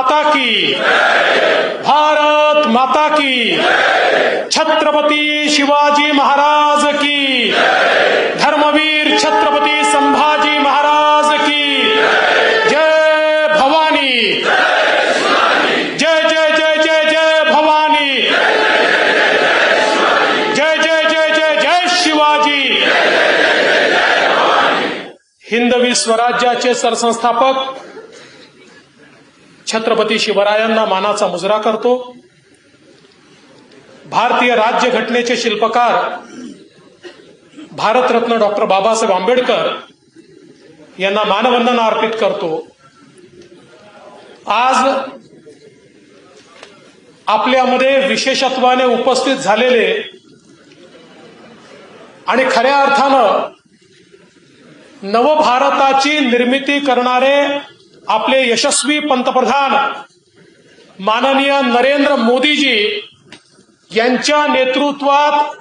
माता की, भारत माता की, छत्रपती शिवाजी महाराज की, धर्मवीर छत्रपती संभाजी महाराज की, जय भवानी, जय जय जय जय जय भवानी, जय जय जय जय जय शिवाजी. हिंदवी स्वराज्याचे सरसंस्थापक छत्रपती शिवरायांना मानाचा मुजरा करतो. भारतीय राज्यघटनेचे शिल्पकार भारतरत्न डॉक्टर बाबासाहेब आंबेडकर यांना मानवंदना अर्पित करतो. आज आपल्यामध्ये विशेषत्वाने उपस्थित झालेले आणि खऱ्या अर्थानं नवभारताची निर्मिती करणारे आपले यशस्वी पंतप्रधान माननीय नरेंद्र मोदीजी यांच्या नेतृत्वात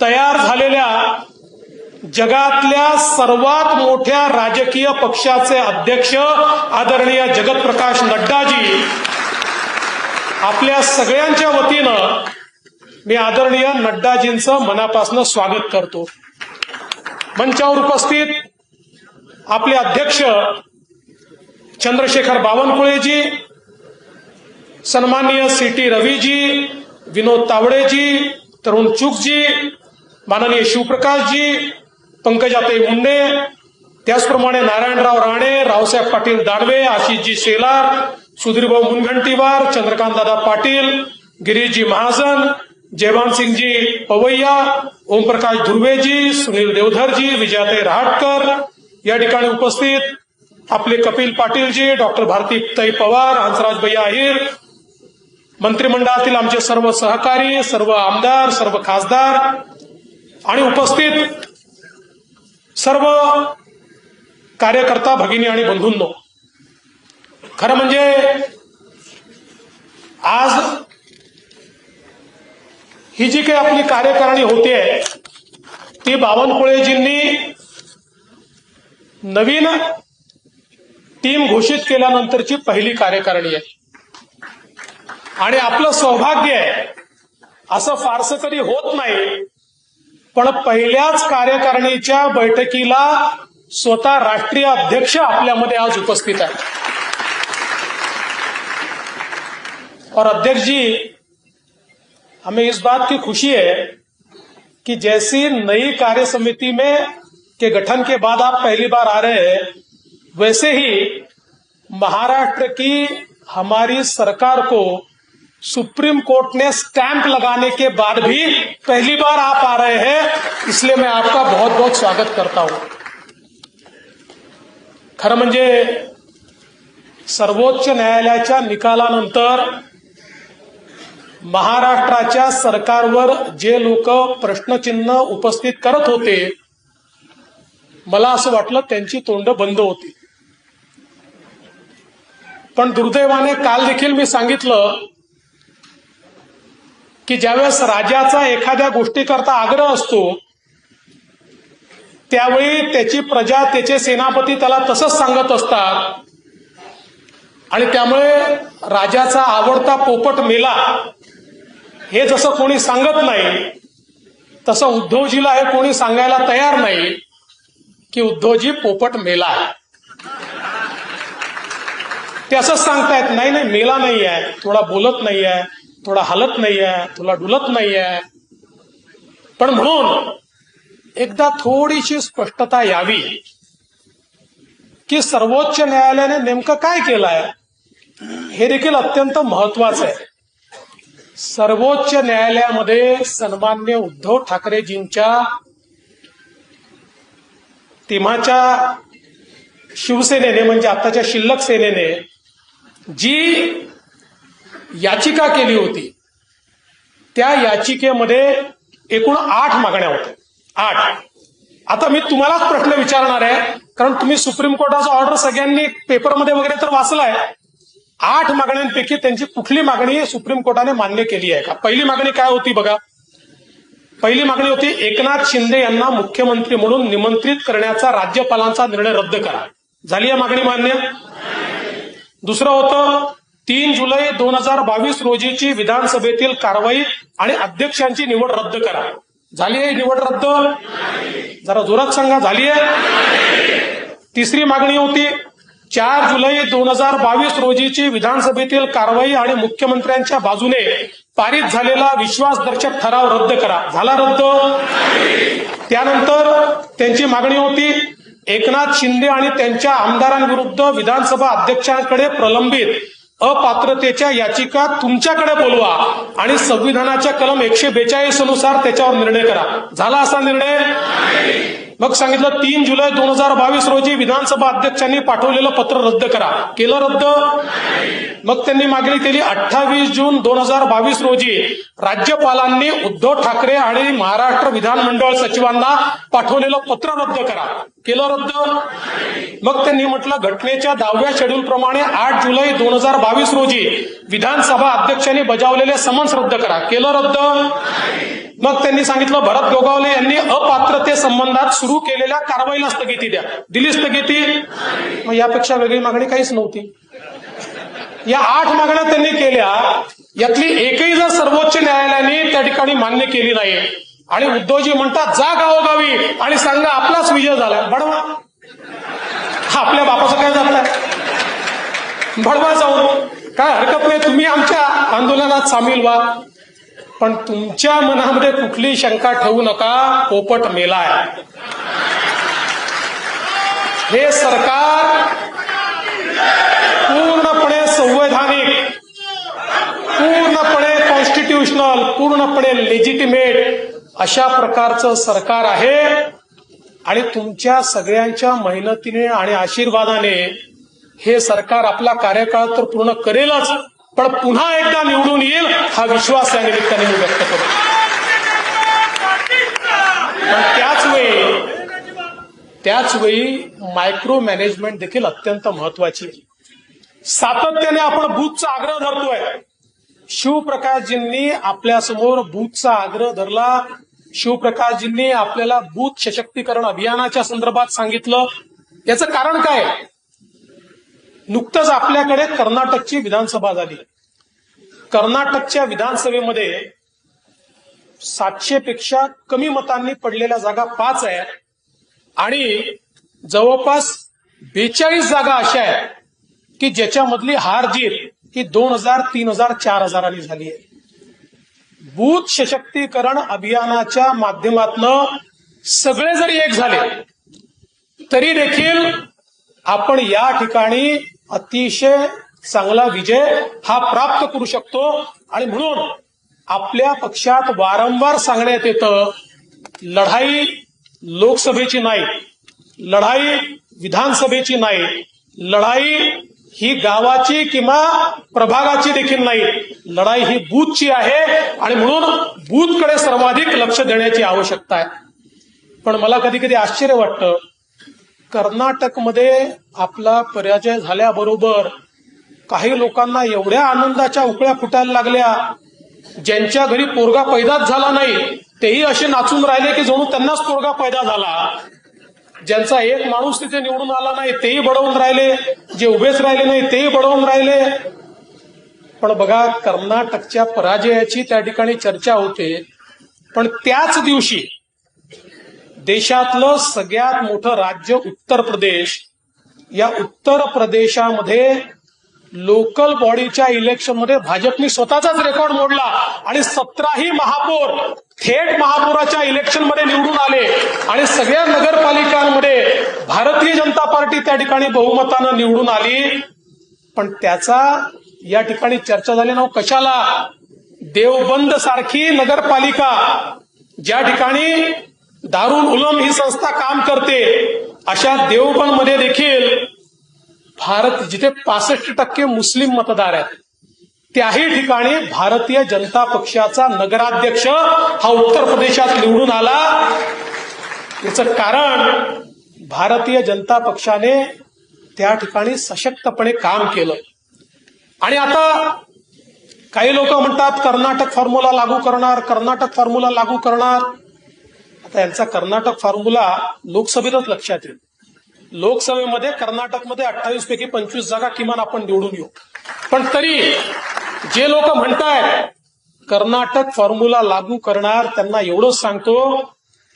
तयार झालेल्या जगातल्या सर्वात मोठ्या राजकीय पक्षाचे अध्यक्ष आदरणीय जगतप्रकाश नड्डाजी, आपल्या सगळ्यांच्या वतीनं मी आदरणीय नड्डाजींचं मनापासून स्वागत करतो. मंचावर उपस्थित आपले अध्यक्ष चंद्रशेखर बावनकुळेजी, सन्माननीय सी.टी. रवीजी, विनोद तावडेजी, तरुण चुकजी, माननीय शिवप्रकाशजी, पंकजाताई मुंडे, त्याचप्रमाणे नारायणराव राणे, रावसाहेब पाटील दानवे, आशिषजी शेलार, सुधीरभाऊ मुनगंटीवार, चंद्रकांतदादा पाटील, गिरीशजी महाजन, जयवानसिंगजी पवैया, ओमप्रकाश धुर्वेजी, सुनील देवधरजी, विजयाताई रहाटकर, या ठिकाणी उपस्थित आपले कपिल पाटीलजी, डॉक्टर भारतीताई पवार, हंसराजभाई अहिर, मंत्रिमंडळातील आमचे सर्व सहकारी, सर्व आमदार, सर्व खासदार आणि उपस्थित सर्व कार्यकर्ता भगिनी आणि बंधूंनो, खरं म्हणजे आज ही जी काही आपली कार्यकारिणी होते ती बावनकुळेजींनी नवीन टीम घोषित केल्यानंतरची पहिली कार्यकारिणी आहे. आणि आपलं सौभाग्य आहे, असं फारसं कधी होत नाही, पण पहिल्याच कार्यकारिणीच्या बैठकीला स्वतः राष्ट्रीय अध्यक्ष आपल्यामध्ये आज उपस्थित आहे. और अध्यक्ष जी, हमें इस बात की खुशी है कि जैसी नई कार्य समिति में के गठन के बाद आप पहली बार आ रहे हैं, वैसे ही महाराष्ट्र की हमारी सरकार को सुप्रीम कोर्ट ने स्टैंप लगाने के बाद भी पहली बार आप आ रहे हैं, इसलिए मैं आपका बहुत बहुत स्वागत करता हूं. खरं म्हणजे सर्वोच्च न्यायालयाच्या निकालानंतर महाराष्ट्राच्या सरकारवर जे लोक प्रश्नचिन्ह उपस्थित करत होते, मला असं वाटलं त्यांची तोंड बंद होती. पण दुर्दैवाने काल देखील मी सांगितलं की ज्यावेळेस राजाचा एखाद्या गोष्टीकरता आग्रह असतो त्यावेळी त्याची प्रजा, त्याचे सेनापती त्याला तसंच सांगत असतात. आणि त्यामुळे राजाचा आवडता पोपट मेला हे जसं कोणी सांगत नाही, तसं उद्धवजीला हे कोणी सांगायला तयार नाही की उद्धवजी पोपट मेला आहे. ते असंच सांगतायत, नाही नाही मेला नाही आहे, थोडा बोलत नाही आहे, थोडा हलत नाही आहे, थोडा डुलत नाही आहे. पण म्हणून एकदा थोडीशी स्पष्टता यावी की सर्वोच्च न्यायालयाने नेमकं काय केलं आहे, हे देखील अत्यंत महत्वाचं आहे. सर्वोच्च न्यायालयामध्ये सन्माननीय उद्धव ठाकरेजींच्या तेव्हाच्या शिवसेनेने, म्हणजे आताच्या शिल्लक सेनेने जी याचिका केली होती, त्या याचिकेमध्ये एकूण 8 मागण्या होत्या. 8. आता मी तुम्हालाच प्रश्न विचारणार आहे, कारण तुम्ही सुप्रीम कोर्टाचा ऑर्डर सगळ्यांनी पेपरमध्ये वगैरे तर वाचलाय. 8 मागण्यांपैकी त्यांची कुठली मागणी सुप्रीम कोर्टाने मान्य केली आहे का? पहिली मागणी काय होती बघा. पहिली मागणी होती एकनाथ शिंदे यांना मुख्यमंत्री म्हणून निमंत्रित करण्याचा राज्यपालांचा निर्णय रद्द करा. झाली आहे मागणी मान्य? दुसरं होतं 3 जुलै 2022 रोजीची विधानसभेतील कारवाई आणि अध्यक्षांची निवड रद्द करा. झाली आहे निवड रद्द? जरा जोरात सांगा, झाली आहे? तिसरी मागणी होती 4 जुलै 2022 रोजीची विधानसभेतील कारवाई आणि मुख्यमंत्र्यांच्या बाजूने पारित झालेला विश्वासदर्शक ठराव रद्द करा. झाला रद्द? त्यानंतर त्यांची मागणी होती एकनाथ शिंदे आणि त्यांच्या आमदारांविरुद्ध विधानसभा अध्यक्षांकडे प्रलंबित अपात्रतेच्या याचिका तुमच्याकडे बोलवा आणि संविधानाच्या कलम 142 नुसार त्याच्यावर निर्णय करा. झाला असा निर्णय? मग सांगितलं 3 जुलै 2022 रोजी विधानसभा अध्यक्षांनी पाठवलेलं पत्र रद्द करा. केलं रद्द? मग त्यांनी मागणी केली 28 जून 2022 रोजी राज्यपालांनी उद्धव ठाकरे आणि महाराष्ट्र विधानमंडळ सचिवांना पाठवलेलं पत्र रद्द करा. केलं रद्द? मग त्यांनी म्हटलं घटनेच्या 10व्या शेड्यूल प्रमाणे 8 जुलै 2022 रोजी विधानसभा अध्यक्षांनी बजावलेले समन्स रद्द करा. केलं रद्द? मग त्यांनी सांगितलं भरत गोगावले यांनी अपात्रते संबंधात सुरू केलेल्या कारवाईला स्थगिती द्या. दिली स्थगिती? मग यापेक्षा वेगळी मागणी काहीच नव्हती. या 8 मागण्या त्यांनी केल्या, यातली एकही जर सर्वोच्च न्यायालयाने त्या ठिकाणी मान्य केली नाही आणि उद्धवजी म्हणतात जा गावोगावी आणि सांगा आपलाच विजय झाला. बडवा, आपल्या बापाचं काय झालं? बडवा जाऊन काय हरकत नाही, तुम्ही आमच्या आंदोलनात सामील व्हा, पण तुमच्या मनामध्ये कुठली शंका ठेवू नका, पोपट मेलाय. हे सरकार पूर्णपणे संवैधानिक, पूर्णपणे कॉन्स्टिट्यूशनल, पूर्णपणे लेजिटिमेट अशा प्रकारचं सरकार आहे आणि तुमच्या सगळ्यांच्या मेहनतीने आणि आशीर्वादाने हे सरकार आपला कार्यकाळ तर पूर्ण करेलच, पण पुन्हा एकदा निवडून येईल हा विश्वास या निमित्ताने मी व्यक्त करतो. पण त्याच वेळी मायक्रो मॅनेजमेंट देखील अत्यंत महत्वाची आहे. सातत्याने आपण बूथचा आग्रह धरतोय. शिवप्रकाशजींनी आपल्यासमोर बूथचा आग्रह धरला. शिवप्रकाशजींनी आपल्याला बूथ सशक्तीकरण अभियानाच्या संदर्भात सांगितलं. याचं कारण काय? नुकतंच आपल्याकडे कर्नाटकची विधानसभा झाली. कर्नाटकच्या विधानसभेमध्ये 700 पेक्षा कमी मतांनी पडलेल्या जागा 5 आहेत आणि जवळपास 42 जागा अशा आहेत की ज्याच्यामधली हार जीत ही 2000, 3000, 4000 झाली आहे. बूथ सशक्तीकरण अभियानाच्या माध्यमातून सगळे जरी एक झाले तरी देखील आपण या ठिकाणी अतिशय चांगला विजय हा प्राप्त करू शकतो. आणि म्हणून आपल्या पक्षात वारंवार सांगण्यात येतं लढाई लोकसभेची नाही, लढाई विधानसभेची नाही, लढाई ही गावाची किंवा प्रभागाची देखील नाही, लढाई ही बूथची आहे आणि म्हणून बूथकडे सर्वाधिक लक्ष देण्याची आवश्यकता आहे. पण मला कधी कधी आश्चर्य वाटतं, कर्नाटकमध्ये आपला पराजय झाल्याबरोबर काही लोकांना एवढ्या आनंदाच्या उकळ्या फुटायला लागल्या, ज्यांच्या घरी पोरगा पैदाच झाला नाही तेही असे नाचून राहिले की जणू त्यांनाच पोरगा पैदा झाला. ज्यांचा एक माणूस तिथे निवडून आला नाही तेही बडवून राहिले, जे उभेच राहिले नाही तेही बडवून राहिले. पण बघा, कर्नाटकच्या पराजयाची त्या ठिकाणी चर्चा होते, पण त्याच दिवशी देशातलं सगळ्यात मोठं राज्य उत्तर प्रदेश, या उत्तर प्रदेशामध्ये लोकल बॉडीच्या इलेक्शनमध्ये भाजपने स्वतःचाच रेकॉर्ड मोडला आणि 17ही महापौर थेट महापौराच्या इलेक्शनमध्ये निवडून आले आणि सगळ्या नगरपालिकांमध्ये भारतीय जनता पार्टी त्या ठिकाणी बहुमतानं निवडून आली. पण त्याचा या ठिकाणी चर्चा झाली ना, कशाला? देवबंद सारखी नगरपालिका ज्या ठिकाणी दारुल उलम ही संस्था काम करते, अशा देवबंदमध्ये देखील भारत जिथे 65% मुस्लिम मतदार आहेत त्याही ठिकाणी भारतीय जनता पक्षाचा नगराध्यक्ष हा उत्तर प्रदेशात निवडून आला. याचं कारण भारतीय जनता पक्षाने त्या ठिकाणी सशक्तपणे काम केलं. आणि आता काही लोक म्हणतात कर्नाटक फॉर्म्युला लागू करणार, कर्नाटक फॉर्म्युला लागू करणार. आता यांचा कर्नाटक फॉर्म्युला लोकसभेतच लक्षात येईल. लोकसभेमध्ये कर्नाटकमध्ये 28 पैकी 25 जागा किमान आपण निवडून येऊ. पण तरी जे लोक म्हणतायत कर्नाटक फॉर्म्युला लागू करणार, त्यांना एवढंच सांगतो,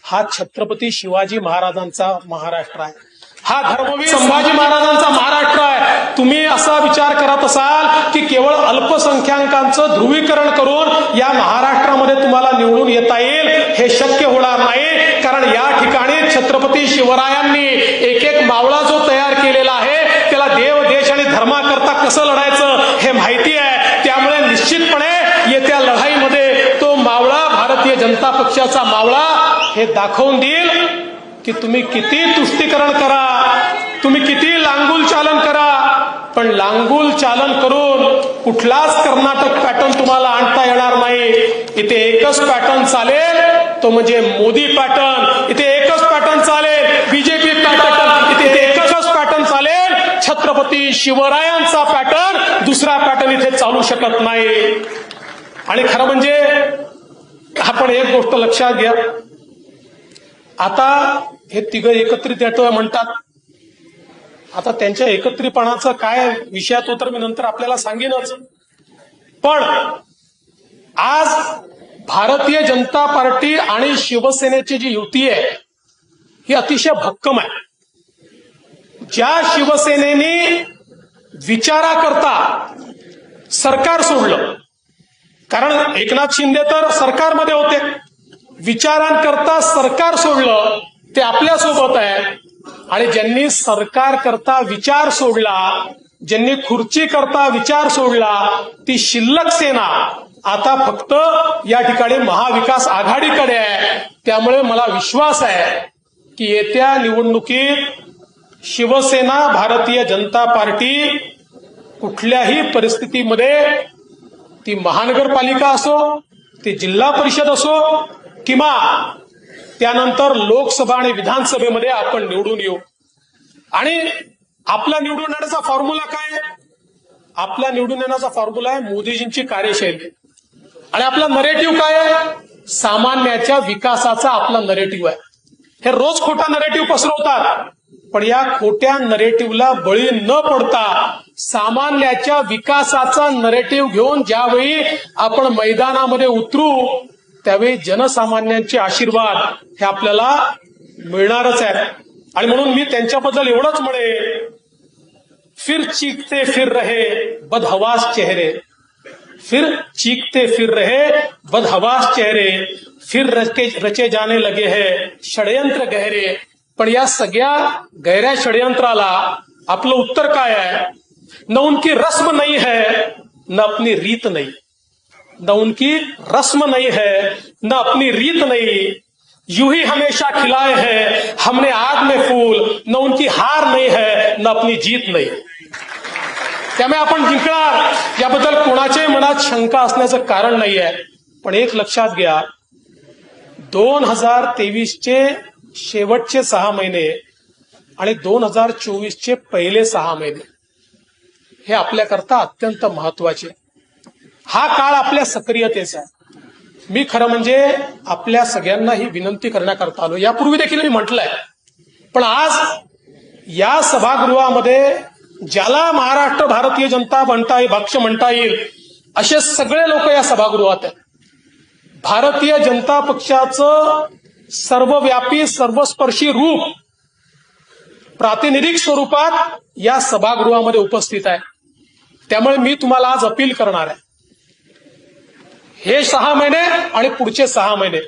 हा छत्रपती शिवाजी महाराजांचा महाराष्ट्र आहे, हा धर्मवीर संभाजी महाराजांचा महाराष्ट्र आहे. तुम्ही असा विचार करत असाल की केवळ अल्पसंख्याकांचं ध्रुवीकरण करून या महाराष्ट्रामध्ये तुम्हाला निवडून येता येईल, हे शक्य होणार नाही. कारण या ठिकाणी छत्रपती शिवरायांनी एक एक मावळा जो तयार केलेला आहे, त्याला देव देश आणि धर्माकरता कसं लढायचं हे माहिती आहे. त्यामुळे निश्चितपणे येत्या लढाईमध्ये तो मावळा भारतीय जनता पक्षाचा मावळा हे दाखवून देईल की तुम्ही किती तुष्टीकरण करा, तुम्ही किती लांगुल चालन करा, पण लांगुल चालन करून कुठलाच कर्नाटक पॅटर्न तुम्हाला आणता येणार नाही. इथे एकच पॅटर्न चालेल, तो म्हणजे मोदी पॅटर्न. इथे एकच पॅटर्न चालेल, बीजेपी पॅटर्न. इथे एकच पॅटर्न चालेल, छत्रपती शिवरायांचा पॅटर्न. दुसरा पॅटर्न इथे चालू शकत नाही. आणि खरं म्हणजे आपण एक गोष्ट लक्षात घ्या, आता हे तिघं एकत्रित येतोय म्हणतात. आता त्यांच्या एकत्रितपणाचं काय विषयात तर मी नंतर आपल्याला सांगेनच. पण आज भारतीय जनता पार्टी आणि शिवसेनेची जी युती आहे ही अतिशय भक्कम आहे. ज्या शिवसेनेने विचाराकरता सरकार सोडलं, कारण एकनाथ शिंदे तर सरकारमध्ये होते, विचारांकरता सरकार सोडलं ते आपल्यासोबत आहे. आणि ज्यांनी सरकार करता विचार सोडला, ज्यांनी खुर्ची करता विचार सोडला, ती शिल्लक सेना आता फक्त या ठिकाणी महाविकास आघाडीकडे आहे. त्यामुळे मला विश्वास आहे की येत्या निवडणुकीत शिवसेना भारतीय जनता पार्टी कुठल्याही परिस्थितीमध्ये, ती महानगरपालिका असो, ती जिल्हा परिषद असो, किंवा त्यानंतर लोकसभा आणि विधानसभेमध्ये आपण निवडून येऊ. आणि आपला निवडून येण्याचा फॉर्म्युला काय आहे? आपला निवडून येण्याचा फॉर्म्युला आहे मोदीजींची कार्यशैली. आणि आपला नरेटिव्ह काय आहे? सामान्याच्या विकासाचा आपला नरेटिव्ह आहे. हे रोज खोटा नरेटिव्ह पसरवतात, पण या खोट्या नरेटिव्हला बळी न पडता सामान्याच्या विकासाचा नरेटिव्ह घेऊन ज्यावेळी आपण मैदानामध्ये उतरू, त्यावेळी जनसामान्यांचे आशीर्वाद हे आपल्याला मिळणारच आहे. आणि म्हणून मी त्यांच्याबद्दल एवढंच म्हणेन, फिर चीखते फिर रहे बदहवास चेहरे, फिर चीखते फिर रहे बदहवास चेहरे, फिर रचे जाने लगे हैं षड्यंत्र गहरे. पण या सगळ्या गहऱ्या षड्यंत्राला आपलं उत्तर काय आहे? न उनकी रस्म नहीं है, न अपनी रीत नहीं. न उनकी रस्म नहीं है, न अपनी रीत नहीं. यूं ही हमेशा खिलाए हैं हमने आग में फूल. न उनकी हार नहीं है, न अपनी जीत नहीं. त्यामुळे आपण जिंकणार याबद्दल कोणाच्याही मनात शंका असण्याचं कारण नाही आहे. पण एक लक्षात घ्या, 2023चे शेवटचे 6 महिने आणि 2024चे पहिले 6 महिने हे आपल्याकरता अत्यंत महत्वाचे. हा काळ आपल्या सक्रियतेचा आहे. मी खरं म्हणजे आपल्या सगळ्यांना ही विनंती करण्याकरता आलो. यापूर्वी देखील मी म्हटलंय, पण आज या सभागृहामध्ये ज्याला महाराष्ट्र भारतीय जनता पक्ष म्हणता येईल असे सगळे लोक या सभागृहात आहेत. भारतीय जनता पक्षाचं सर्वव्यापी सर्वस्पर्शी रूप प्रातिनिधिक स्वरूपात या सभागृहामध्ये उपस्थित आहे. त्यामुळे मी तुम्हाला आज अपील करणार आहे, हे 6 महिने आणि पुढचे 6 महिने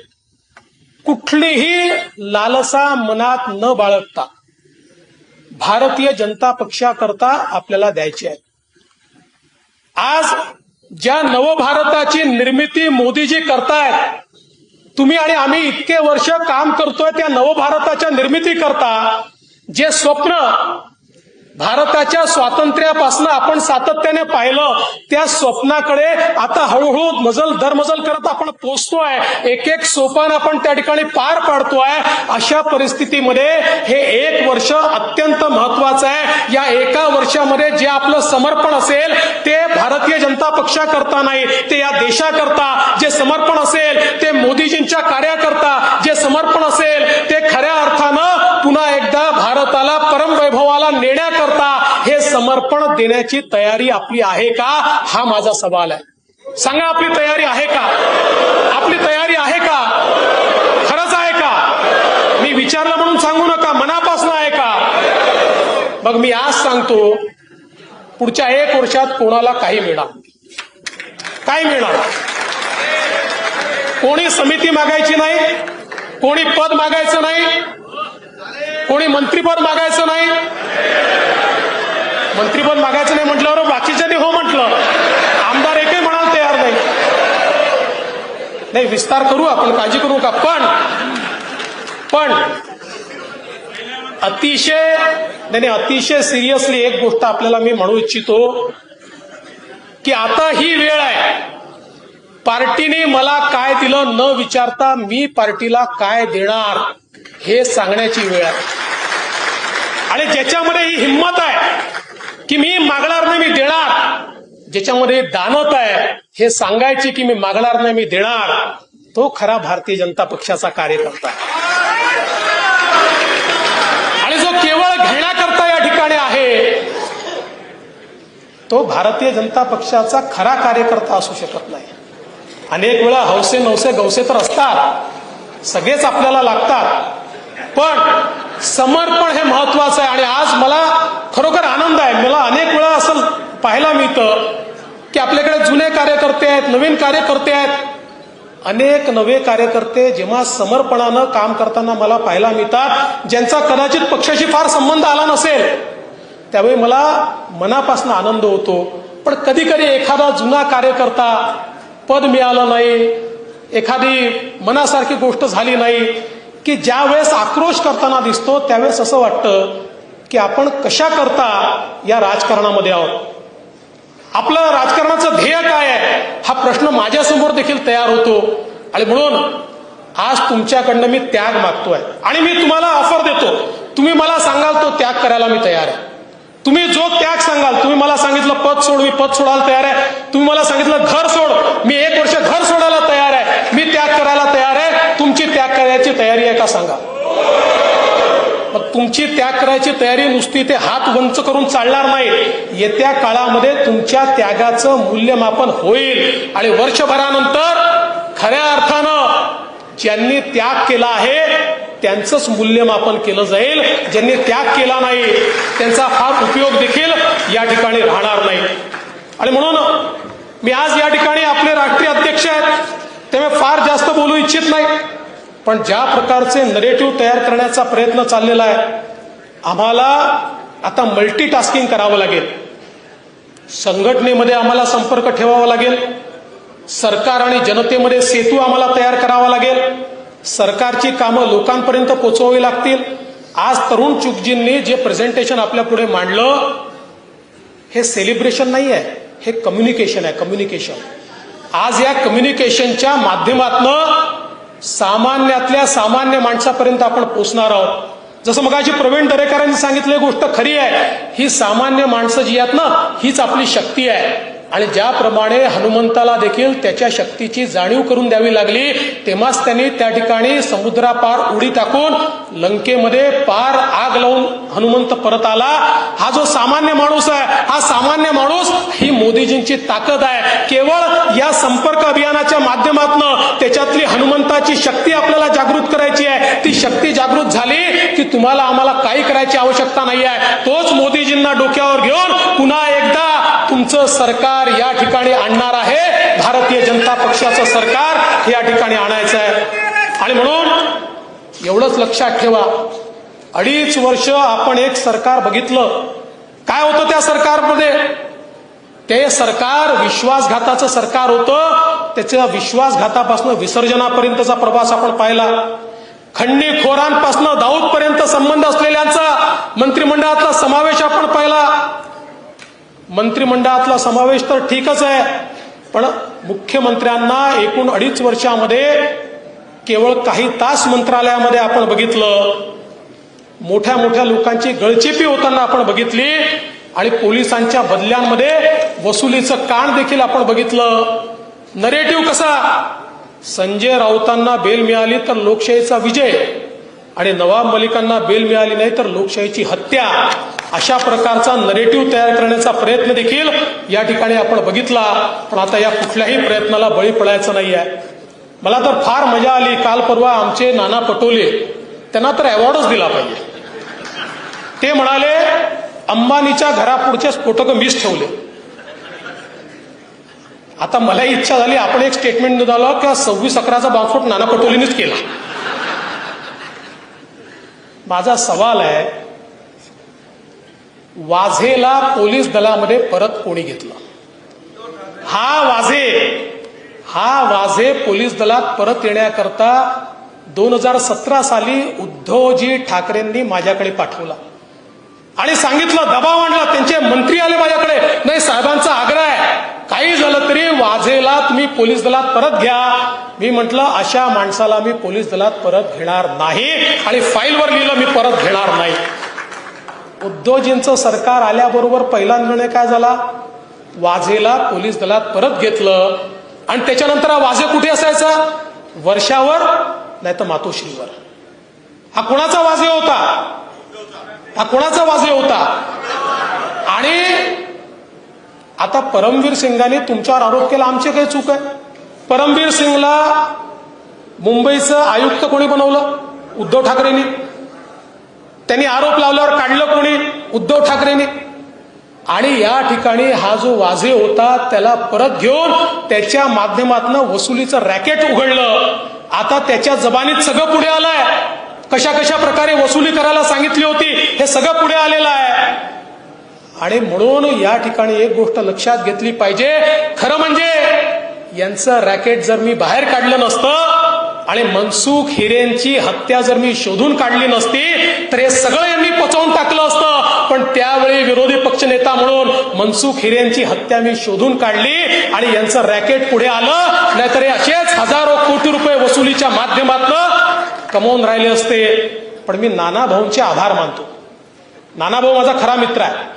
कुठलीही लालसा मनात न बाळगता भारतीय जनता पक्षाकरता आपल्याला द्यायची आहे. आज ज्या नवभारताची निर्मिती मोदीजी करतायत, तुम्ही आणि आम्ही इतके वर्ष काम करतोय, त्या नवभारताच्या निर्मितीकरता जे स्वप्न भारताच्या स्वातंत्र्यापासून आपण सातत्याने पाहिलं, त्या स्वप्नाकडे आता हळूहळू मजल दरमजल करत आपण पोहोचतोय. एक एक सोपान आपण त्या ठिकाणी पार पाडतोय. अशा परिस्थितीमध्ये हे 1 वर्ष अत्यंत महत्वाचं आहे. या 1 वर्षामध्ये जे आपलं समर्पण असेल ते भारतीय जनता पक्षाकरता नाही, ते या देशाकरता. जे समर्पण असेल ते मोदीजींच्या कार्याकरता, जे समर्पण असेल ते खऱ्या अर्थानं पुन्हा एकदा भारत भारताला परमवैभवाला नेण्याकरता हे समर्पण देण्याची तयारी आपली आहे का, हा माझा सवाल आहे. सांगा, आपली तयारी आहे का? आपली तयारी आहे का? खरंच आहे का? मी विचारलं म्हणून सांगू नका, मनापासून आहे का? मग मी आज सांगतो, पुढच्या 1 वर्षात कोणाला काही मिळणार, काय मिळणार? कोणी समिती मागायची नाही, कोणी पद मागायचं नाही, कोणी मंत्रीपद मागायचं नाही. मंत्रीपद मागायचं नाही म्हटल्यावर बाकीच्यांनी हो म्हटलं, आमदार एकही म्हणाल तयार नाही. विस्तार करू आपण, काळजी करू का? पण अतिशय सिरियसली एक गोष्ट आपल्याला मी म्हणू इच्छितो की आता ही वेळ आहे, पार्टीने मला काय दिलं न विचारता मी पार्टीला काय देणार हे सांगण्याची वेळ आहे. आणि ज्याच्यामध्ये ही हिंमत आहे की मी मागणार नाही, मी देणार, ज्याच्यामध्ये दानत आहे हे सांगायची की मी मागणार नाही, मी देणार, तो खरा भारतीय जनता पक्षाचा कार्यकर्ता आहे. आणि जो केवळ घेण्याकरता या ठिकाणी आहे तो भारतीय जनता पक्षाचा खरा कार्यकर्ता असू शकत नाही. अनेक वेळा हौसे नवसे गवसे तर असतात, सगळेच आपल्याला लागतात, पण समर्पण हे महत्वाचं आहे. आणि आज मला खरोखर आनंद आहे, मला अनेक वेळा असं पाहायला मिळतं की आपल्याकडे जुने कार्यकर्ते आहेत, नवीन कार्यकर्ते आहेत. अनेक नवे कार्यकर्ते जेव्हा समर्पणानं काम करताना मला पाहायला मिळतात, ज्यांचा कदाचित पक्षाशी फार संबंध आला नसेल, त्यावेळी मला मनापासून आनंद होतो. पण कधी कधी एखादा जुना कार्यकर्ता, पद मिळालं नाही, एखादी मनासारखी गोष्ट झाली नाही, की ज्या वेळेस आक्रोश करताना दिसतो त्यावेळेस असं वाटतं की आपण कशा करता या राजकारणामध्ये आहोत, आपलं राजकारणाचं ध्येय काय आहे, हा प्रश्न माझ्यासमोर देखील तयार होतो. आणि म्हणून आज तुमच्याकडनं मी त्याग मागतोय आणि मी तुम्हाला ऑफर देतो. तुम्ही मला सांगाल तो त्याग करायला मी तयार आहे. तुम्ही जो त्याग सांगाल, तुम्ही मला सांगितलं पद सोड, मी पद सोडायला तयार आहे. तुम्ही मला सांगितलं घर सोड, मी 1 वर्ष घर सोडायला तयार आहे, मी त्याग करायला तयार आहे. तुमची त्याग करायची तयारी आहे का सांगा? मग तुमची त्याग करायची तयारी नुसती ते हात वंच करून चालणार नाही. येत्या काळामध्ये तुमच्या त्यागाचं मूल्यमापन होईल आणि वर्षभरानंतर खऱ्या अर्थानं ज्यांनी त्याग केला आहे त्यांचंच मूल्यमापन केलं जाईल. ज्यांनी त्याग केला नाही त्यांचा फार उपयोग देखील या ठिकाणी राहणार नाही. आणि म्हणून मी आज या ठिकाणी आपले राष्ट्रीय अध्यक्ष आहेत, त्यामुळे फार जास्त बोलू इच्छित नाही. पण ज्या प्रकारचे नरेटिव्ह तयार करण्याचा प्रयत्न चाललेला आहे, आम्हाला आता मल्टीटास्किंग करावं लागेल. संघटनेमध्ये आम्हाला संपर्क ठेवावा लागेल, सरकार आणि जनतेमध्ये सेतू आम्हाला तयार करावा लागेल, सरकारची कामं लोकांपर्यंत पोहोचवावी लागतील. आज तरुण चुगजींनी जे प्रेझेंटेशन आपल्या पुढे मांडलं हे सेलिब्रेशन नाही आहे, हे कम्युनिकेशन आहे. कम्युनिकेशन आज या कम्युनिकेशनच्या माध्यमातनं सामान्यातल्या सामान्य माणसापर्यंत आपण पोहोचणार आहोत. जसं मगाशी प्रवीण दरेकरांनी सांगितली गोष्ट खरी आहे, ही सामान्य माणसं जी आहेत ना, हीच आपली शक्ती आहे. आणि ज्याप्रमाणे हनुमंताला देखील त्याच्या शक्तीची जाणीव करून द्यावी लागली, तेव्हाच त्यांनी त्या ठिकाणी समुद्रापार उडी टाकून लंकेमध्ये पार आग लावून हनुमंत परत आला. हा जो सामान्य माणूस आहे, हा सामान्य माणूस ही मोदीजींची ताकद आहे. केवळ या संपर्क अभियानाच्या माध्यमातून त्याच्यातली हनुमंताची शक्ती आपल्याला जागृत करायची आहे. ती शक्ती जागृत झाली की तुम्हाला आम्हाला काही करायची आवश्यकता नाही आहे. तोच मोदीजींना डोक्यावर घेऊन पुन्हा एकदा तुमचं सरकार या ठिकाणी आणणार आहे. भारतीय जनता पक्षाचं सरकार हे या ठिकाणी आणायचं आहे. आणि म्हणून एवढंच लक्षात ठेवा, 2.5 वर्ष आपण एक सरकार बघितलं, काय होतं त्या सरकारमध्ये? ते सरकार विश्वासघाताचं सरकार होतं. त्याच्या विश्वासघातापासून विसर्जनापर्यंतचा प्रवास आपण पाहिला. खंडणीखोरांपासून दाऊदपर्यंत संबंध असलेल्यांचा मंत्रिमंडळातला समावेश आपण पाहिला. मंत्रिमंडळातला समावेश तर ठीकच आहे, पण मुख्यमंत्र्यांना एकूण 2.5 वर्षामध्ये केवळ काही तास मंत्रालयामध्ये आपण बघितलं. मोठ्या मोठ्या लोकांची गळचेपी होताना आपण बघितली आणि पोलिसांच्या बदल्यांमध्ये वसुलीचं कान देखील आपण बघितलं. नरेटिव्ह कसा? संजय राऊतांना बेल मिळाली तर लोकशाहीचा विजय, आणि नवाब मलिकांना बेल मिळाली नाही तर लोकशाहीची हत्या, अशा प्रकारचा नरेटिव्ह तयार करण्याचा प्रयत्न देखील या ठिकाणी आपण बघितला. पण आता या कुठल्याही प्रयत्नाला बळी पडायचं नाही आहे. मला तर फार मजा आली. काल परवा आमचे नाना पटोले, त्यांना तर अवॉर्डच दिला पाहिजे. ते म्हणाले अंबानीच्या घरापुढचे स्फोटक मीच ठेवले. आता मलाही इच्छा झाली आपण एक स्टेटमेंट निघालं की 26/11चा बॉम्बस्फोट नाना पटोलेंनीच केला. माझा सवाल आहे, वाझेला पोलीस दलामध्ये परत कोणी घेतलं? हा वाझे पोलीस दलात परत येण्याकरता 2017 साली उद्धवजी ठाकरेंनी माझ्याकडे पाठवला आणि सांगितलं, दबाव आणला. त्यांचे मंत्री आले माझ्याकडे, नाही साहेबांचा आग्रह आहे, काही झालं तरी वाझेला तुम्ही पोलीस दलात परत घ्या. मी म्हटलं अशा माणसाला मी पोलीस दलात परत घेणार नाही आणि फाईलवर लिहिलं मी परत घेणार नाही. उद्धवजींचं सरकार आल्याबरोबर पहिला निर्णय काय झाला? वाझेला पोलीस दलात परत घेतलं. आणि त्याच्यानंतर वाझे कुठे असायचा? वर्षावर नाही तर मातोश्रीवर. हा कोणाचा वाझे होता? आणि आता परमवीर सिंगांनी तुमच्यावर आरोप केला, आमची काही चूक आहे? परमवीर सिंगला मुंबईचं आयुक्त कोणी बनवलं? उद्धव ठाकरेंनी. त्यांनी आरोप लावल्यावर काढलं कोणी? उद्धव ठाकरेंनी. आणि या ठिकाणी हा जो वाझे होता त्याला परत घेऊन त्याच्या माध्यमातून वसुलीचं रॅकेट उघडलं. आता त्याच्या जबानीत सगळं पुढे आलंय. कशा कशा प्रकारे वसुली करायला सांगितली होती हे सगळं पुढे आलेलं आहे. आणि म्हणून या ठिकाणी एक गोष्ट लक्षात घेतली पाहिजे, खरं म्हणजे यांचं रॅकेट जर मी बाहेर काढलं नसतं आणि मनसुख हिरेंची हत्या जर मी शोधून काढली नसती तर हे सगळं यांनी पचवून टाकलं असतं. पण त्यावेळी विरोधी पक्षनेता म्हणून मनसुख हिरेंची हत्या मी शोधून काढली आणि यांचं रॅकेट पुढे आलं. नाहीतर हे असेच हजारो कोटी रुपये वसुलीच्या माध्यमातून कमवून राहिले असते. पण मी नाना भाऊंचे आभार मानतो. नाना भाऊ माझा खरा मित्र आहे.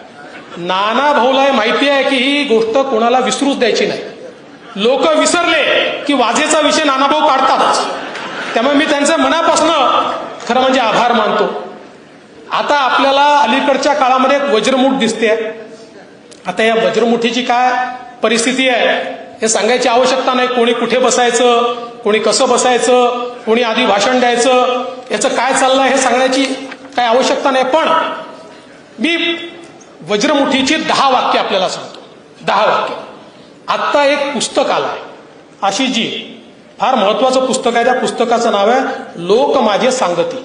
नाना भाऊला माहिती आहे की ही गोष्ट कोणाला विसरूच द्यायची नाही. लोक विसरले की वाझेचा विषय नाना भाऊ काढतातच. त्यामुळे मी त्यांचं मनापासून खरं म्हणजे आभार मानतो. आता आपल्याला अलीकडच्या काळामध्ये एक वज्रमुठ दिसते. आता या वज्रमुठीची काय परिस्थिती आहे हे सांगायची आवश्यकता नाही. कोणी कुठे बसायचं, कोणी कसं बसायचं, कोणी आधी भाषण द्यायचं, याचं काय चाललंय हे सांगण्याची काय आवश्यकता नाही. पण मी वज्रमुठीची 10 वाक्य आपल्याला सांगतो. 10 वाक्य. आत्ता एक पुस्तक आलंय, आशिषजी, फार महत्वाचं पुस्तक आहे. त्या पुस्तकाचं नाव आहे लोक माझे सांगती.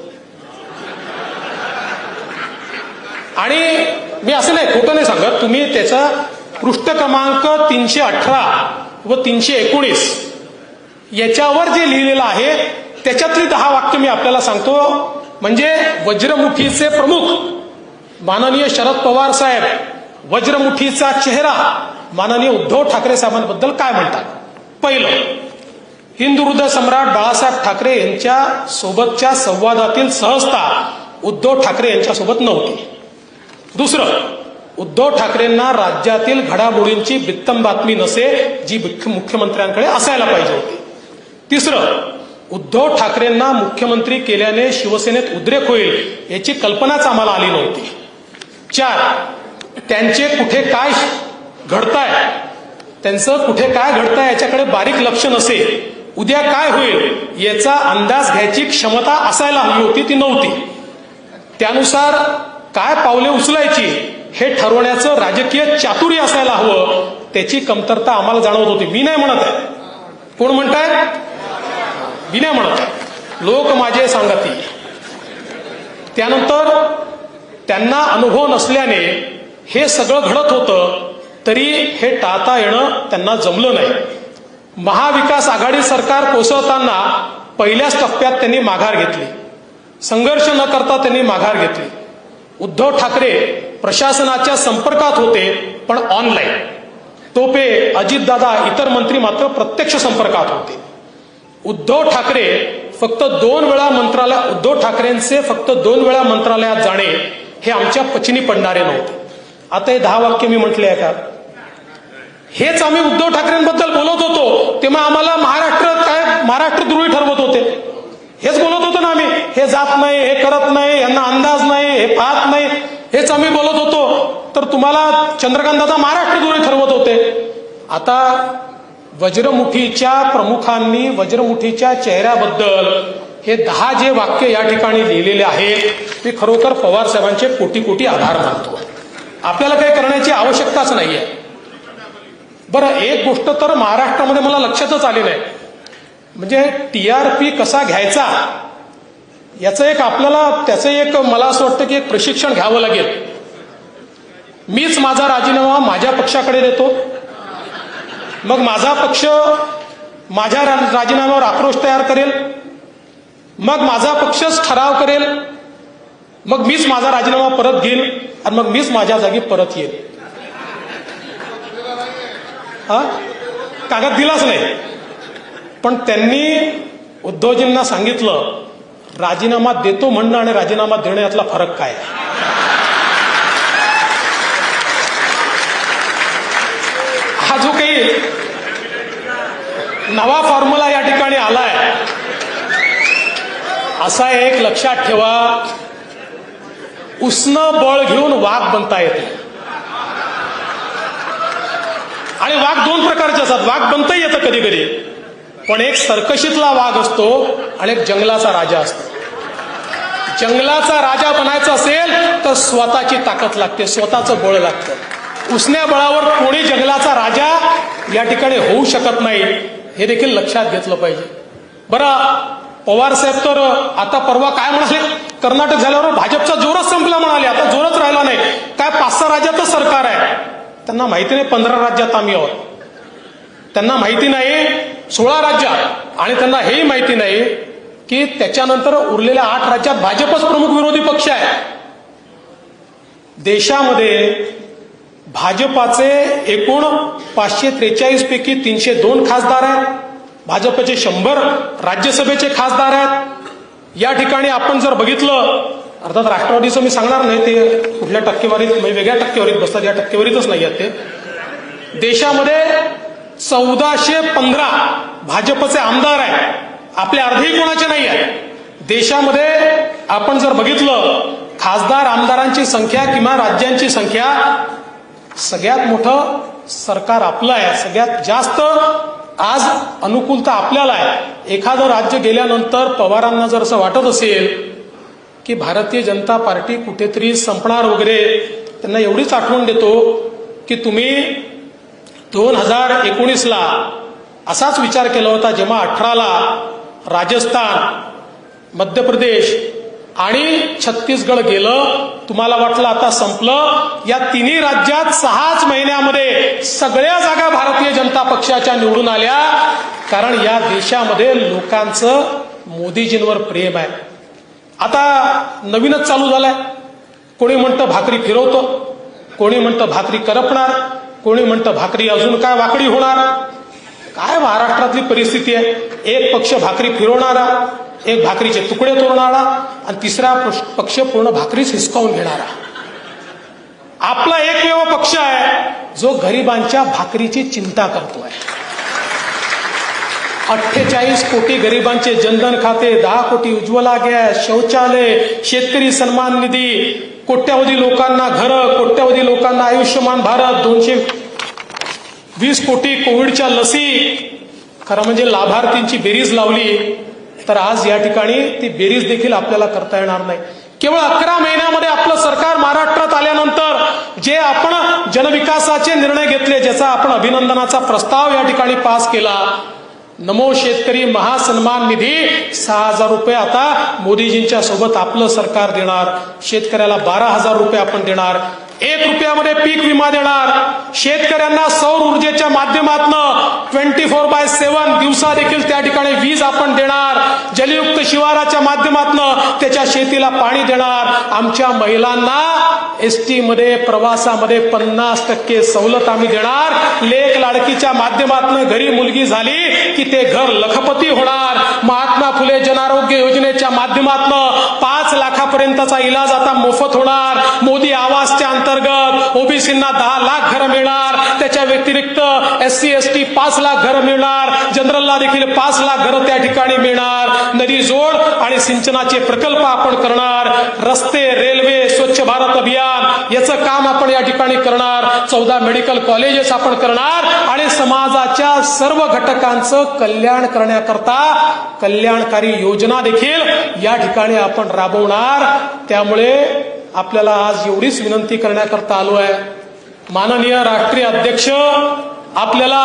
आणि मी असं नाही, खोटं नाही सांगत, तुम्ही त्याचा पृष्ठ क्रमांक 318 व 319 याच्यावर जे लिहिलेलं आहे त्याच्यातली 10 वाक्य मी आपल्याला सांगतो. म्हणजे वज्रमुठीचे प्रमुख माननीय शरद पवार साहेब, वज्रमुठीचा चेहरा माननीय उद्धव ठाकरे साहेबांबद्दल काय म्हणतात. पहिलं, हिंदू हृदय सम्राट बाळासाहेब ठाकरे यांच्या सोबतच्या संवादातील सहजता उद्धव ठाकरे यांच्यासोबत नव्हती. दुसरं, उद्धव ठाकरेंना राज्यातील घडामोडींची बित्तम बातमी नसे जी मुख्यमंत्र्यांकडे असायला पाहिजे होती. तिसरं, उद्धव ठाकरेंना मुख्यमंत्री केल्याने शिवसेनेत उद्रेक होईल याची कल्पनाच आम्हाला आली नव्हती. 4, त्यांचे कुठे काय घडताय, त्यांचं कुठे काय घडताय याच्याकडे बारीक लक्ष नसे. उद्या काय होईल याचा अंदाज घ्यायची क्षमता असायला हवी होती, ती नव्हती. त्यानुसार काय पावले उचलायची हे ठरवण्याचं राजकीय चातुर्य असायला हवं, त्याची कमतरता आम्हाला जाणवत होती. मी नाही म्हणत आहे. कोण म्हणताय? मी नाही म्हणत आहे. लोक माझे सांगती. त्यानंतर त्यांना अनुभव नसल्याने हे सगळं घडत होतं तरी हे टाळता येणं त्यांना जमलं नाही. महाविकास आघाडी सरकार कोसळताना पहिल्याच टप्प्यात त्यांनी माघार घेतली. संघर्ष न करता त्यांनी माघार घेतली. उद्धव ठाकरे प्रशासनाच्या संपर्कात होते पण ऑनलाईन. टोपे, अजितदादा, इतर मंत्री मात्र प्रत्यक्ष संपर्कात होते. उद्धव ठाकरेंचे फक्त 2 वेळा मंत्रालयात जाणे हे आमच्या पचनी पडणारे नव्हते. आता हे 10 वाक्य मी म्हटले आहे का? हेच आम्ही उद्धव ठाकरेंबद्दल बोलत होतो तेव्हा आम्हाला महाराष्ट्रद्रोही ठरवत होते. हेच बोलत होतो ना आम्ही, हे जात नाही, हे करत नाही, यांना अंदाज नाही, हे पाहत नाही, हेच आम्ही बोलत होतो. तर तुम्हाला चंद्रकांतदादा महाराष्ट्र धोरण ठरवत होते. आता वज्रमुठीच्या प्रमुखांनी वज्रमुठीच्या चेहऱ्याबद्दल हे 10 जे वाक्य या ठिकाणी लिहिलेले आहेत ते खरोखर पवार साहेबांचे कोटी कोटी आभार मानतो. आपल्याला काही करण्याची आवश्यकताच नाहीये. बरं, एक गोष्ट तर महाराष्ट्रामध्ये मला लक्षातच आली नाही, म्हणजे TRP कसा घ्यायचा याचं एक आपल्याला त्याचं एक मला असं वाटतं की एक प्रशिक्षण घ्यावं लागेल. मीच माझा राजीनामा माझ्या पक्षाकडे देतो, मग माझा पक्ष माझ्या राजीनाम्यावर आक्रोश तयार करेल, मग माझा पक्षच ठराव करेल, मग मीच माझा राजीनामा परत घेईल आणि मग मीच माझ्या जागी परत येईल. हा कागद दिलाच नाही. पण त्यांनी उद्धवजींना सांगितलं राजीनामा देतो म्हणणं आणि राजीनामा देणं यातला फरक काय आहे. हा जो काही नवा फॉर्म्युला या ठिकाणी आलाय, असा एक लक्षात ठेवा, उसनं बळ घेऊन वाघ बनता येते. आणि वाघ 2 प्रकारचे असतात. वाघ बनता येतं कधी कधी, पण एक सर्कशीतला वाघ असतो आणि एक जंगलाचा राजा असतो. जंगलाचा राजा बनायचं असेल तर स्वतःची ताकद लागते, स्वतःचं बळ लागतं. उसण्या बळावर कोणी जंगलाचा राजा या ठिकाणी होऊ शकत नाही, हे देखील लक्षात घेतलं पाहिजे. बरं, पवार साहेब तर आता परवा काय म्हणाले, कर्नाटक झाल्यावर भाजपचा जोरच संपला म्हणाले. आता जोरच राहिला नाही, काय 5-6 राज्याचं सरकार आहे. त्यांना माहिती नाही 15 राज्यात आम्ही आहोत. त्यांना माहिती नाही 16 राज्यात, आणि त्यांना हेही माहिती नाही की त्याच्यानंतर उरलेल्या 8 राज्यात भाजपच प्रमुख विरोधी पक्ष आहे. देशामध्ये भाजपाचे एकूण 543 पैकी 302 खासदार आहेत. भाजपचे 100 राज्यसभेचे खासदार आहेत. या ठिकाणी आपण जर बघितलं, अर्थात राष्ट्रवादीचं मी सांगणार नाही, ते कुठल्या टक्केवारीत म्हणजे वेगळ्या टक्केवारीत बसतात, या टक्केवारीतच नाही आहेत ते. देशामध्ये 1415 भाजपचे आमदार आहेत, आपले अर्धेही कोणाचे नाही आहेत. देशामध्ये आपण जर बघितलं खासदार आमदारांची संख्या किंवा राज्यांची संख्या, सगळ्यात मोठं सरकार आपलं आहे. सगळ्यात जास्त आज अनुकूलता आपल्याला आहे. एखादं राज्य गेल्यानंतर पवारांना जर असं वाटत असेल की भारतीय जनता पार्टी कुठेतरी संपणार वगैरे, त्यांना एवढीच आठवण देतो की तुम्ही 2019ला असाच विचार केला होता, जेव्हा 18ला राजस्थान, मध्य प्रदेश आणि छत्तीसगड गेलं, तुम्हाला वाटलं आता संपलं. या 3 राज्यात 6च महिन्यामध्ये सगळ्या जागा भारतीय जनता पक्षाच्या निवडून आल्या, कारण या देशामध्ये लोकांचं मोदीजींवर प्रेम आहे. आता नवीनच चालू झालंय. कोणी म्हणतं भाकरी फिरवतो, कोणी म्हणतं भाकरी करपणार, कोणी म्हणतं भाकरी अजून काय वाकडी होणार. काय महाराष्ट्रातली परिस्थिती आहे, एक पक्ष भाकरी फिरवणारा, एक भाकरीचे तुकडे तोडणारा आणि तिसरा पक्ष पूर्ण भाकरीच हिसकावून घेणारा. आपला एकमेव पक्ष आहे जो गरिबांच्या भाकरीची चिंता करतोय. 48 कोटी गरिबांचे जनधन खाते, 10 कोटी उज्ज्वला गॅस, शौचालय, शेतकरी सन्मान निधी, कोट्यावधी लोकांना घरं, कोट्यावधी लोकांना आयुष्यमान भारत, 220 कोटी कोविडच्या लसी. खरं म्हणजे लाभार्थींची बेरीज लावली तर आज या ठिकाणी ती बेरीज देखील आपल्याला करता येणार नाही. केवळ 11 महिन्यामध्ये आपलं सरकार महाराष्ट्रात आल्यानंतर जे आपण जनविकासाचे निर्णय घेतले, ज्याचा आपण अभिनंदनाचा प्रस्ताव या ठिकाणी पास केला, नमो शेतकरी महासन्मान निधी 6,000 रुपये आता मोदीजींच्या सोबत आपलं सरकार देणार. शेतकऱ्याला 12,000 रुपये आपण देणार. 1 रुपयामध्ये पीक विमा देणार. शेतकऱ्यांना सौर ऊर्जेच्या माध्यमातून 24/7 दिवसा देखील त्या ठिकाणी वीज आपण देणार. जलयुक्त शिवाराच्या माध्यमातून त्याच्या शेतीला पाणी देणार. आमच्या महिलांना एसटी मध्ये प्रवासामध्ये 50% सवलत आम्ही देणार. लेक लाडकीच्या माध्यमातून घरी मुलगी झाली की ते घर लखपती होणार. महात्मा फुले जन आरोग्य योजनेच्या माध्यमातून 5 लाखापर्यंत लाखापर्यंतचा इलाज आता मोफत होणार. मोदी आवासच्या अंतर्गत ओबीसींना 10 लाख घरं मिळणार. त्याच्या व्यतिरिक्त SC ST 5 लाख घरं मिळणार. जनरलला देखील 5 लाख घरं त्या ठिकाणी मिळणार. नदी जोड आणि सिंचनाचे प्रकल्प आपण करणार. रस्ते, रेल्वे, स्वच्छ भारत अभियान याचं काम आपण या ठिकाणी करणार. 14 मेडिकल कॉलेजेस आपण करणार आणि समाजाच्या सर्व घटकांचं कल्याण करण्याकरता कल्याणकारी योजना देखील या ठिकाणी आपण राबवणार. त्यामुळे आपल्याला आज एवढीच विनंती करण्याकरता आलो आहे. माननीय राष्ट्रीय अध्यक्ष आपल्याला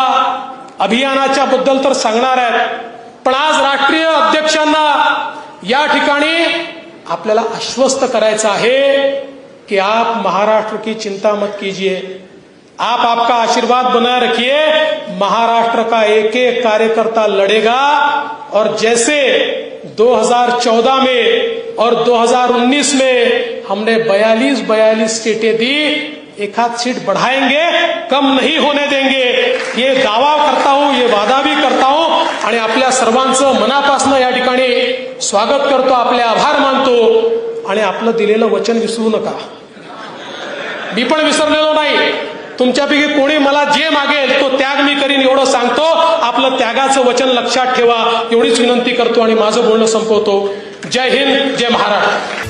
अभियानाच्या बद्दल तर सांगणार आहेत, पण आज राष्ट्रीय अध्यक्षांना या ठिकाणी आपल्याला आश्वस्त करायचं आहे कि आप महाराष्ट्र की चिंता मत कीजिए, आप आपका आशीर्वाद बनाए रखिए. महाराष्ट्र का एक एक कार्यकर्ता लड़ेगा और जैसे 2014 में और 2019 में हमने 42 सीटें दी, एक आध सीट बढ़ाएंगे, कम नहीं होने देंगे. ये दावा करता हूं, ये वादा भी करता हूं आणि आपल्या सर्वांचं मनापासून या ठिकाणी स्वागत करतो, आपले आभार मानतो आणि आपलं दिलेलं वचन विसरू नका. मी पण विसरलेलो नाही. तुमच्यापैकी कोणी मला जे मागेल तो त्याग मी करीन एवढं सांगतो. आपलं त्यागाचं वचन लक्षात ठेवा एवढीच विनंती करतो आणि माझं बोलणं संपवतो. जय हिंद, जय महाराष्ट्र.